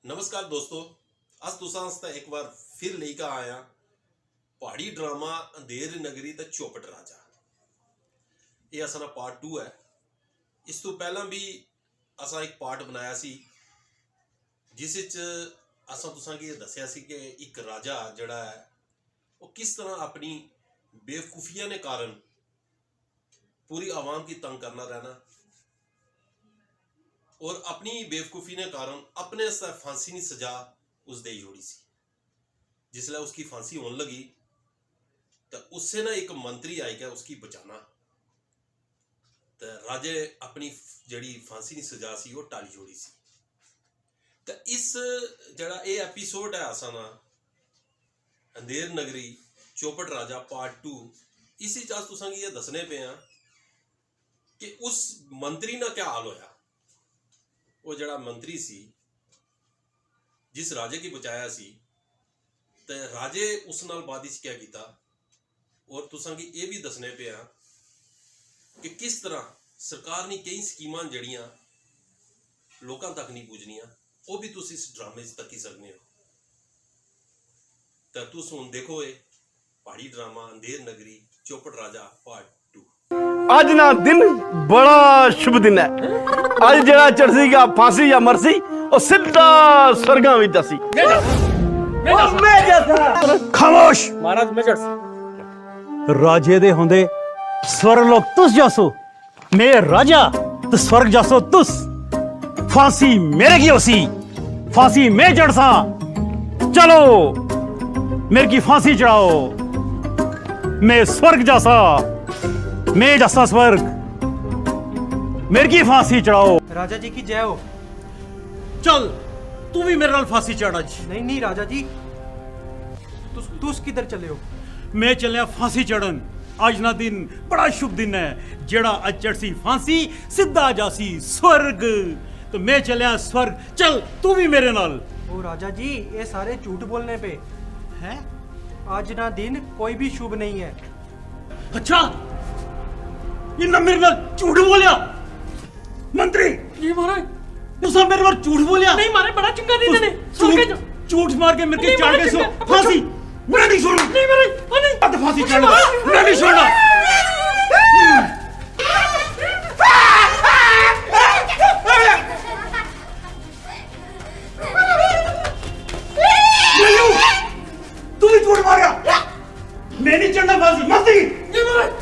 नमस्कार दोस्तों, अस तुसां आस्तै एक बार फिर लेकर आया पहाड़ी ड्रामा अंधेर नगरी ते चौपट राजा। ये असां पार्ट 2 है। इस तो पहला भी असां एक पार्ट बनाया सी जिस असां तुसां गी दस्सिया सी कि एक राजा जड़ा है वो किस तरह अपनी बेवकूफिया ने कारण पूरी आवाम की तंग करना रहना और अपनी बेवकूफ़ी ने कारण अपने से फांसी की सजा उस दे जोड़ी सी। जिसले उसकी फांसी होने लगी तो उससे ना एक मंत्री आई गया उसकी बचाना, तो राजे अपनी जड़ी फांसी की सजा सी वो टाली जोड़ी सी। तो इस जड़ा ये एपीसोड है आसाना अंधेर नगरी चौपट राजा पार्ट 2, इसी चास तुसां गी ये दसने पे हैं कि उस मंत्री ना क्या हाल होया। वो जड़ा मंत्री सी जिस राजे की बचाया सी ते राजे उस नाल बाद क्या किया और तुसां की ये भी दसने पे आ कि किस तरह सरकार ने कई स्कीमां जड़ियां लोकां तक नहीं पुजनियां, वो भी तुस इस ड्रामे च तकी सकने हो। तो तुस हुण देखो ये पहाड़ी ड्रामा अंधेर नगरी चौपट राजा पार्ट 2। आज ना दिन बड़ा शुभ दिन है। आज जरा चढ़सी का फांसी या मरसी और सीधा स्वर्गा में दसी। खामोश महाराज मैं चढ़ राजे दे होंदे स्वर्ग लोग तुस जासो, मैं राजा तो स्वर्ग जासो तुस। फांसी मेरे की होसी, फांसी मैं चढ़सा। चलो मेरे की फांसी चढ़ाओ, मैं स्वर्ग जासा, मैं जासा स्वर्ग, मेरे की फांसी चढ़ाओ। राजा जी की जय हो। चल तू भी मेरे नाल फांसी चढ़ा जी। नहीं नहीं राजा जी, तुस किधर चले हो? मैं चलिया फांसी चढ़न। आज ना दिन बड़ा शुभ दिन है, जेड़ा अज चढ़सी फांसी सीधा जासी स्वर्ग। तो मैं चलिया स्वर्ग, चल तू भी मेरे नाल। ओ राजा जी, ये सारे झूठ बोलने पे हैं? आज ना दिन कोई भी शुभ नहीं है। अच्छा ये ना मेरे नाल झूठ बोलिया मंत्री। ये महाराज तुसा मेरे नाल झूठ बोलिया। नहीं महाराज, बड़ा चंगा दिन है। झूठ मार के मेरे के चढ़ गए सो फांसी। मैं नहीं छोड़ना। नहीं महाराज, नहीं अब फांसी चढ़ना मैं नहीं छोड़ना। तू भी झूठ मारा। मैं नहीं चढ़ना फांसी। मंत्री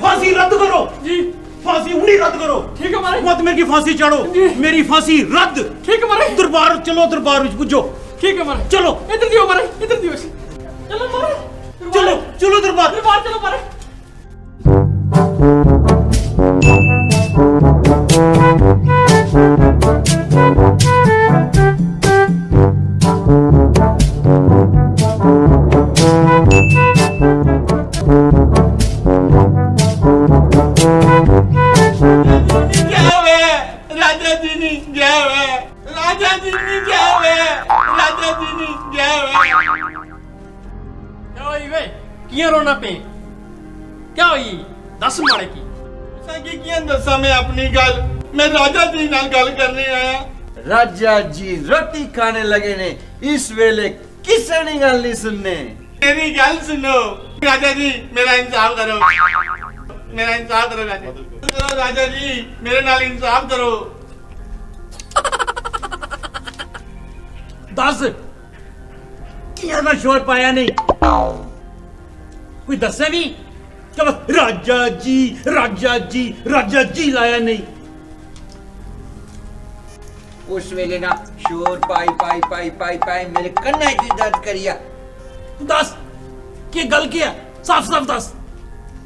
फांसी रद्द करो जी। फांसी उन्हीं रद्द करो। ठीक है महाराज। मत मेरी की फांसी चढ़ो, मेरी फांसी रद्द। ठीक है महाराज। दरबार चलो, दरबार में पूछो। ठीक है महाराज। चलो इधर दियो महाराज, इधर दियो। चलो महाराज, चलो चलो दरबार। दरबार चलो महाराज। राजा जी ने जय है, राजा जी ने जय है, राजा जी ने जय है। क्या हुई वे? कियां रोना पे? क्या हुई? दस मारे की। साकी कियां दसा मैं अपनी गल, मैं राजा जी नाल गल करने आया। राजा जी रोटी खाने लगे ने, इस वेले किसे ने गल नहीं सुनने। मेरी गल सुनो राजा जी, मेरा इंसाफ करो, मेरा इंसाफ करो राजा जी। करो राजा जी, मेरे नाल इंसाफ करो। दस किया ना शोर पाया नहीं, कोई दसे भी क्या बस राजा जी राजा जी राजा जी लाया नहीं। उस वेले ना शोर पाई पाई पाई पाई पाई मेरे कन्ने की दर्द करिया। दस की गल किया, साफ साफ दस।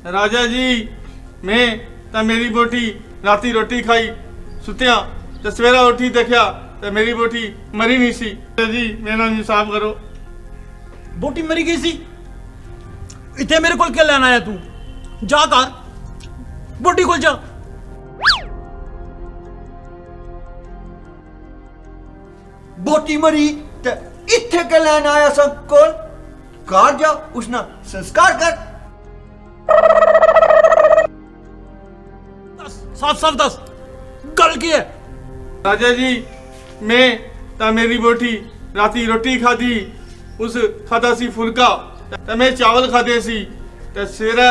राजा जी मैं तो मेरी बोटी राती रोटी खाई सुत्या तो सवेरा उठी देखा तो मेरी बोटी मरी नहीं सी। राजा जी मेरा इंसाफ करो। बोटी मरी गई सी, इतने मेरे को क्या लेना आया तू? जा कर बोटी को जा। बोटी मरी ते इत्थे के लेन आया सब कोल। कार जा उसना संस्कार कर। साफ साफ दस गल की है। राजा जी मैं ता मेरी बोटी ਰਾਤੀ ਰੋਟੀ ਖਾਧੀ ਉਸ ਖਾਧਾ ਸੀ ਫੁਲਕਾ ਤੇ ਮੈਂ ਚਾਵਲ ਖਾਦੇ ਸੀ ਤੇ ਸਵੇਰੇ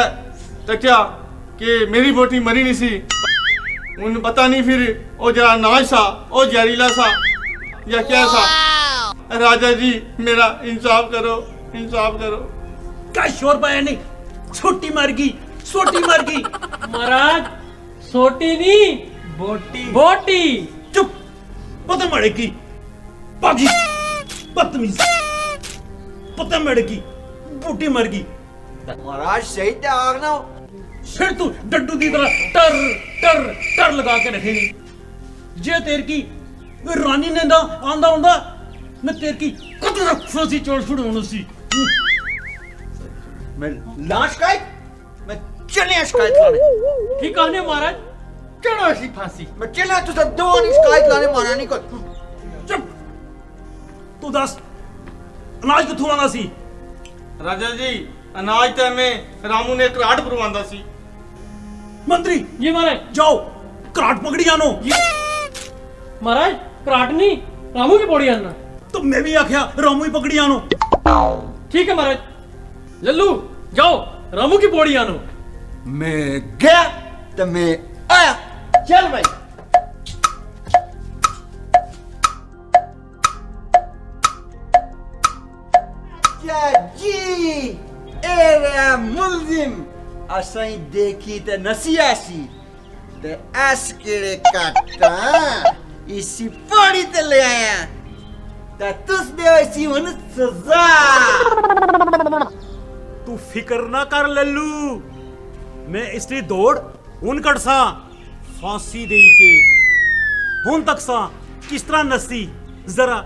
ਤੱਕਿਆ ਕਿ ਮੇਰੀ ਬੋਟੀ ਮਰੀ ਨਹੀਂ ਸੀ ਹੁਣ ਪਤਾ ਨਹੀਂ ਫਿਰ ਉਹ ਜਿਹੜਾ ਅਨਾਜ ਸੀ ਉਹ ਜ਼ਹਿਰੀਲਾ ਸੀ ਜਾਂ ਕਿਆ ਸੀ ਰਾਜਾ ਜੀ ਮੇਰਾ इंसाफ करो इंसाफ करो क्या शोर पाया नहीं, छोटी मर गई, छोटी मर गई। महाराज सोटी नहीं बोटी बोटी। चुप, पता मड़ेगी पागी बदतमीज, पता मड़ेगी बूटी मर गई। महाराज सही तो आगना फिर तू डड्डू की तरह टर टर टर लगा के रखेगी। जे तेरे की रानी ने ना आंदा आंदा मैं तेरे की कतरा फांसी चोड़ छुड़ाऊं सी। मैं ला शिकायत, मैं चले शिकायत लाने, ठीक कहने महाराज चढ़ो ऐसी फांसी। मैं चला तो सब दो नहीं शिकायत लाने माना नहीं को। चुप, तू दस अनाज किथों आना सी? ਰਾਜਾ ਜੀ ਅਨਾਜ ਤਾਂ ਮੈਂ ਰਾਮੂ ਨੇ ਘਰਾਟ ਪਰਵਾਂਦਾ ਸੀ। मंत्री जी महाराज। जाओ कराट पकड़ी आनो। महाराज कराट नहीं रामू की पौड़ी आना। तो मैं भी आख्या रामू ही पकड़ी आनो। ठीक है महाराज। लल्लू जाओ रामू की पौड़ी आनो। मैं गया तो मैं आया। चल भाई जी एरे मुल्जिम असाई देखी ते नसियासी ते एस केड़े काटा इसी पौड़ी ते ले आया ते तुस दे इसी हुन सजा। तू फिक्र ना कर लल्लू, मैं इसलिए दौड़ उन कटसा फांसी दे के हुन तक सा किस तरह नसी जरा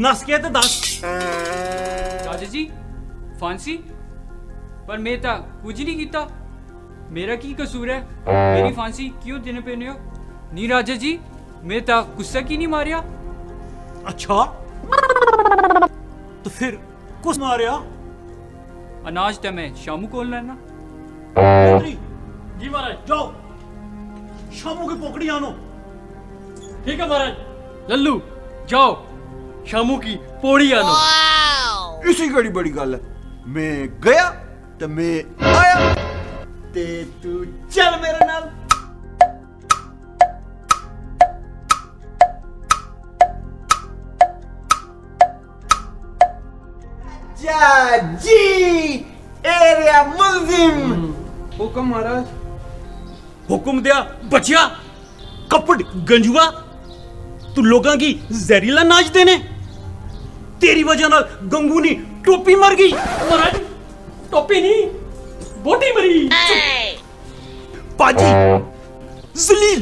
नस के ते दस। राजा जी फांसी पर मैं तो कुछ नहीं किया, मेरा की कसूर है, मेरी फांसी क्यों देने पे हो? नहीं राजा जी मैं तो गुस्सा की नहीं मारिया। अच्छा तो फिर कुछ मारिया? अनाज तो मैं शामू को लेना। मंत्री जी महाराज। जाओ शामू की पकड़ी आनो। ठीक है महाराज। लल्लू जाओ शामू की पौड़ी आनो। इसी घड़ी बड़ी गल है, मैं गया तो मैं आया ते तू चल मेरे नाल। जा जी एरिया मुल्जिम। हुक्म महाराज। हुक्म दिया बचिया कपड़ गंजुआ, तू लोगों की जहरीला नाच देने, तेरी वजह नाल गंगूनी टोपी मर गई। महाराज टोपी नहीं बोटी मरी। पाजी जलील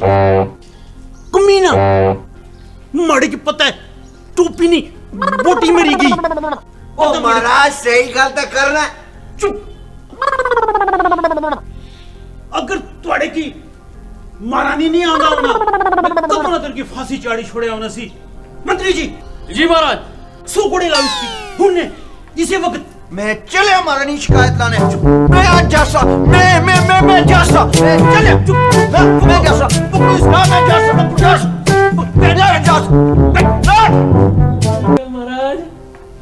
कमीना माड़े की पता है टोपी नहीं बोटी मरीगी। ओ महाराज सही गल तो करना। चुप, अगर तुआड़े की महारानी नहीं आंदा होना मैं कब ना तेरे की फांसी चाड़ी छोड़े होना सी। मंत्री जी जी महाराज। सो कोड़े लाओ इसकी हुन्ने इसी वक्त। मैं चले महारानी शिकायत लाने। मैं आज जासा मैं जासा चले मैं जासा पुलिस का मैं जासा मैं जासा। महाराज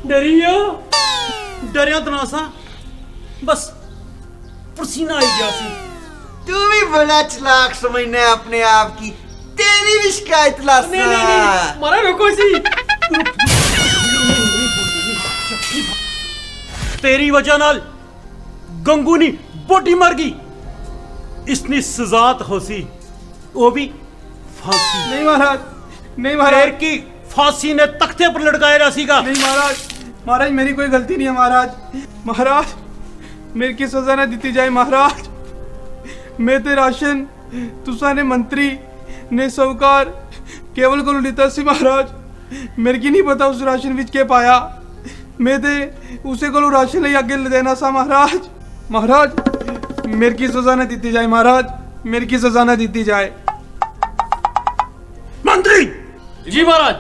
डरियो डरिया तनासा बस पसीना आई गया सी। तू भी बड़ा चालाक समझना अपने आप की, तेरी भी शिकायत ला। नहीं नहीं नहीं महाराज रुको सी। तेरी वजह नाल गंगूनी बोटी मर गई, इसने सजात होसी वो भी फांसी। नहीं महाराज नहीं पैर महाराज। की फांसी ने तख्ते पर लटकाया रासीगा। नहीं महाराज महाराज मेरी कोई गलती नहीं है महाराज। महाराज मेरे की सजा ना दी जाए महाराज। मैं ते राशन तुसा ने मंत्री ने साहूकार केवल को लिता सी महाराज। मेरे की नहीं पता उस राशन विच के पाया, मैं ते उसे को राशन ले आगे देना सा महाराज। महाराज मेरे की सजा ना दी जाए महाराज, मेरे की सजा ना दी जाए। मंत्री जी महाराज।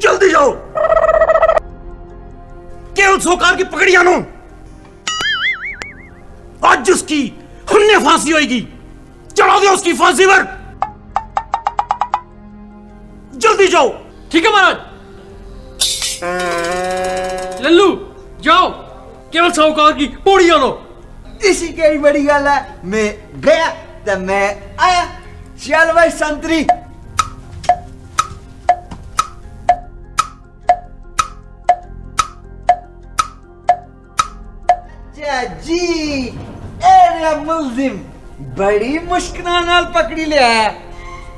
जल्दी जाओ केवल सोकार की पकड़ी आनो, आज उसकी हमने फांसी होगी, चढ़ा दो उसकी फांसी पर। जल्दी जाओ। ठीक है महाराज। लल्लू जाओ केवल साहूकार की पौड़ी आनो। इसी केड़ी बड़ी गल है, मैं गया तो मैं आया। चल भाई संतरी। जी ए मुलजिम बड़ी मुश्किल नाल पकड़ी लिया है।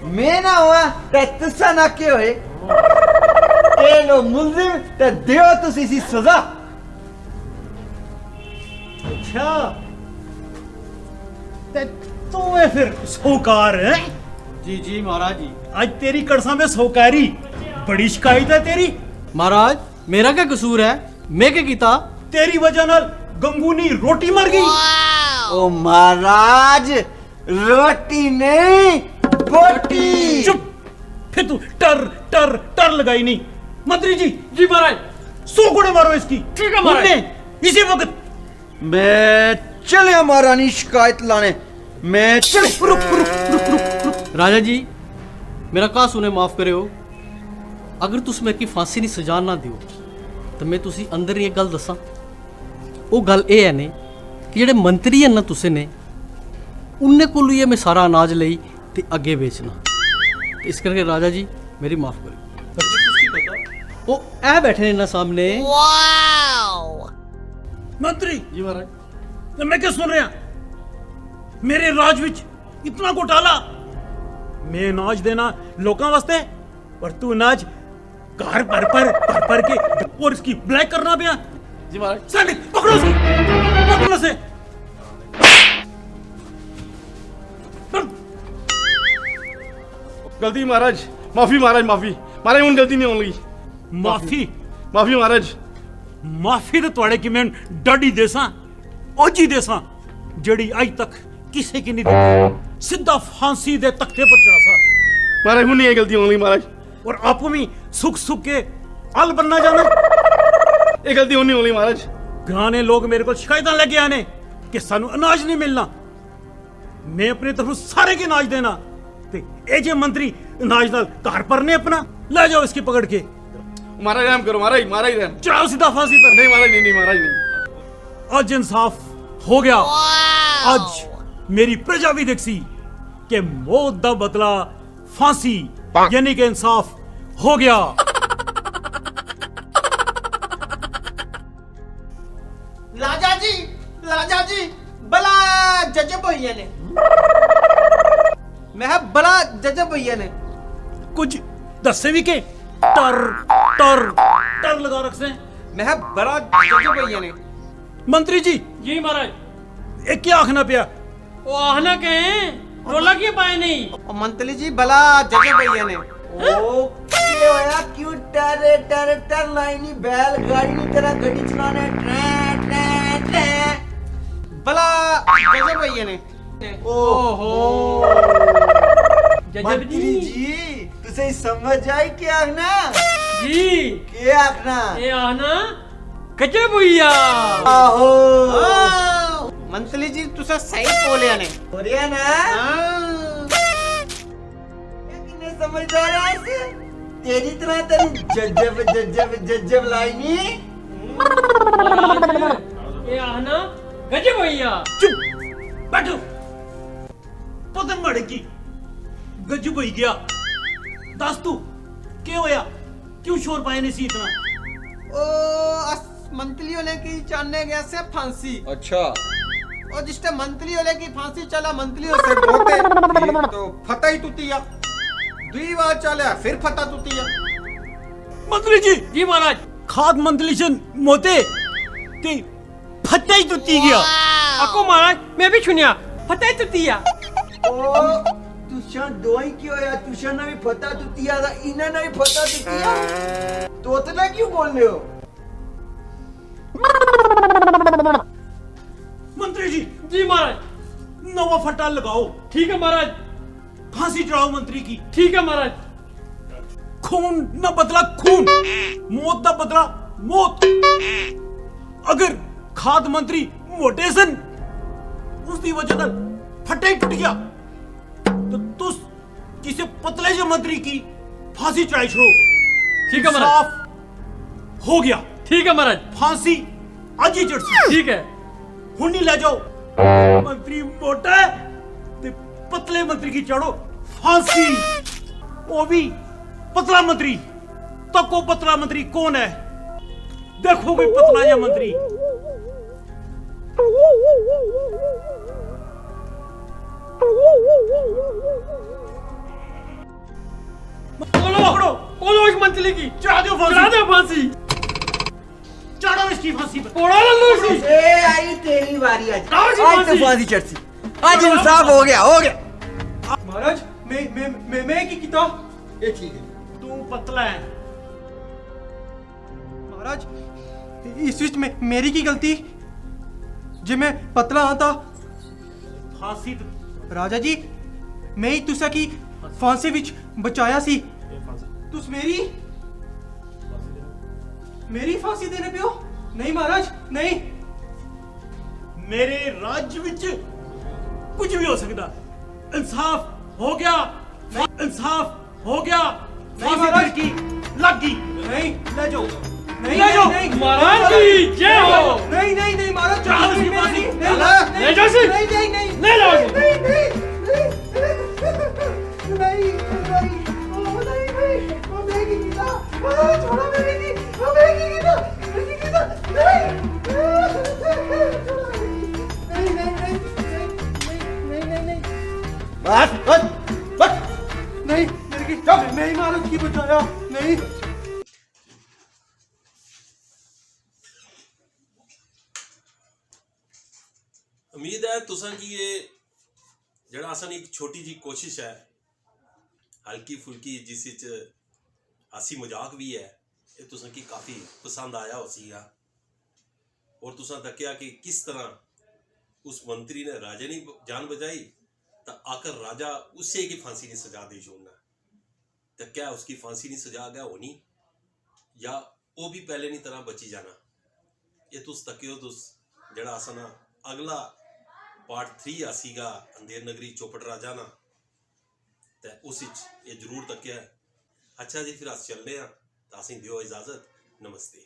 मैं ना हुआ ते तुसा ना के होए। ए लो मुलजिम ते दियो तुसी सी सजा। अच्छा ते तू है फिर साहूकार है? जी जी महाराज जी। आज तेरी कड़सा में साहूकारी बड़ी शिकायत है तेरी। महाराज मेरा क्या कसूर है, मैं क्या कीता? तेरी वजह नाल गंगूनी रोटी मर गई। ओ महाराज रोटी नहीं बोटी। चुप, फिर तू टर टर टर लगाई नहीं। मंत्री जी जी महाराज। 100 गोड़े मारो इसकी। ठीक है महाराज। उठने, इसी वक्त। मैं चले महारानी शिकायत लाने। मैं चले। राजा जी मेरा कहा सुने माफ करे हो, अगर तुस मेरी फांसी नहीं सजा ना दियो तो मैं तुसी अंदर ही एक गल दसा। वो गल ये है ने कि जेडे मंत्री हैं ना तुसे ने उन्ने कोल ही मैं सारा अनाज लई ते अगे बेचना। तो इस करके राजा जी मेरी माफ करो। वो ऐ बैठे ने ना सामने। मंत्री जी महाराज। तो मैं क्या सुन रहा, मेरे राज विच इतना घोटाला। मैं अनाज देना लोकां वास्ते और तू अनाज घर भर के और इसकी ब्लैक करना पिया। जी महाराज। सैनिक पकड़ो उसे, पकड़ो उसे। गलती महाराज, माफी महाराज, माफी महाराज, हूं गलती नहीं होने लगी। माफी माफी महाराज। माफी तो थोड़े की मैं डाडी देसा ओजी देसा जड़ी आज तक किसी की नहीं दी। सीधा फांसी दे तख्ते पर चढ़ा सा महाराज हूं नहीं है गलती होने लगी महाराज। और आप भी सुख सुख के अल बनना जाना। ये गलती होनी होनी महाराज। घराने लोग मेरे को शिकायत लेके आने कि सानू अनाज नहीं मिलना। मैं अपने तरफ सारे के अनाज देना ते ए जे मंत्री अनाज नाल घर पर ने अपना ले जाओ इसकी पकड़ के महाराज रहम करो महाराज, महाराज रहम। चढ़ाओ सीधा फांसी पर। नहीं महाराज, नहीं महाराज नहीं। आज इंसाफ हो गया। आज मेरी प्रजा भी देखसी कि मौत दा बदला फांसी, यानी कि इंसाफ हो गया। राजा जी बला जजब भैया ने। मैं बड़ा जजब भैया ने। कुछ दस्से भी के टर टर टर लगा रख से। मैं बड़ा जजब भैया ने। मंत्री जी जी महाराज। ये क्या आखना पिया? वो आहना कहें रोला क्यों पाए नहीं? और मंत्री जी बला जजब भैया ने। ओ क्या होया, क्यों टर टर टर लाइनी बैलगाड़ी की तरह गाड़ी चलाने ट्रे ट्रे ट्रे बला जजब भैया ने। ओहो जजब मंत्री जी तुसे समझ आई क्या आखना? जी क्या आखना? ये आहना कच्चे भैया। आहो मंत्री जी तुसे सही बोलिया ने। बोलिया ना? कितने समझदार है ऐसे? तेरी तरह तेरी जज्जब जज्जब जज्जब लाइनी। ये आहना गजब भैया। चुप बैठो। पता मड़ की गजब हो गया। दस तू क्या होया, क्यों शोर पाए नहीं सी इतना? ओ मंत्री होने की चाहने गया से फांसी। अच्छा। और जिसने मंत्री होने की फांसी चला मंत्री से बोते तो फता ही तुतिया। दुई बार चला फिर फता तुतिया। मंत्री जी जी महाराज। खाद मंत्री सन मोते ते फत्ता ही तुती गया। आपको महाराज मैं भी सुनिया फतेह तुतिया। ओ तुषार दोई क्यों या तुषार ने भी फता तुतिया था, इन्हें ने भी फता तुतिया। तोतला क्यों बोल रहे हो? मंत्री जी जी महाराज। नवा फटा लगाओ। ठीक है महाराज। फांसी चढ़ाओ मंत्री की। ठीक है महाराज। खून न बदला खून, मौत का बदला मौत। अगर खाद मंत्री मोटे सन उसकी वजह नाल फटा ही टूट गया तो तुस किसी पतले जे मंत्री की फांसी चढ़ाई छोड़ो। ठीक है महाराज। ਹੋ ਗਿਆ। ठीक है महाराज, ਫਾਂਸੀ ਅੱਜ ਹੀ ਚੜ ਸੀ। ठीक है। ਹੁਣ ਨਹੀਂ ਲੈ ਜਾਓ। ਮੰਤਰੀ ਮੋਟਾ ਹੈ ਤੇ ਪਤਲੇ ਮੰਤਰੀ ਕੀ ਚੜੋ फांसी। वो भी पतला मंत्री। तको पतला मंत्री कौन है? देखो कोई पतला या मंत्री। पकड़ो पकड़ो इस मंत्री की, चढ़ा दो फांसी। चढ़ा दो फांसी, चढ़ो इसकी फांसी पर। उड़ा लो इसे। ए आई तेरी बारी आज। चढ़ाओ इसी आज तो फांसी। फांसी चढ़ती। आज इंसाफ हो गया, हो गया। महाराज मैं की किता ये ठीक है। तू पतला है। महाराज इस विच में मेरी की गलती जे मैं पतला हाँ था। फांसी तो राजा जी मैं ही तुसा की फांसी विच बचाया सी। तुस मेरी फांसी देने पे हो? नहीं महाराज नहीं। मेरे राज्य विच कुछ भी हो सकता। इंसाफ हो गया, इंसाफ हो गया। फांसी महाराज। की लग गई। नहीं ले जाओ। नहीं ले जाओ। नहीं महाराज की जय हो। नहीं नहीं नहीं महाराज चढ़ाओ इसकी नहीं, फांसी। नहीं, नहीं, ले जाओ इसे। नहीं नहीं नहीं ले जाओ इसे। नहीं नहीं नहीं ओ नहीं ओ बेगी कीता छोड़ो बेगी ओ बेगी कीता नहीं नहीं नहीं नहीं बस बस बस। नहीं मेरे की मैं ही महाराज की बचाया नहीं। उम्मीद है तुसां की ये जड़ा असन एक छोटी जी कोशिश है हल्की फुल्की जिस विच हासी मजाक भी है ये तुसां की काफ़ी पसंद आया हो सीगा और तुसां तक्या कि किस तरह उस मंत्री ने राजे ने जान बचाई तो आकर राजा उसे की फांसी की सजा दे छोड़ना तो क्या उसकी फांसी की सजा गया होनी या वो भी पहले नहीं तरह बची जाना ये तुस तक्यो तुस जड़ा असन अगला पार्ट 3 आसीगा अंधेर नगरी चौपट राजा ना ते उस ये जरूर तक्या है। अच्छा जी फिर अस चलने हैं तो असें दियो इजाजत। नमस्ते।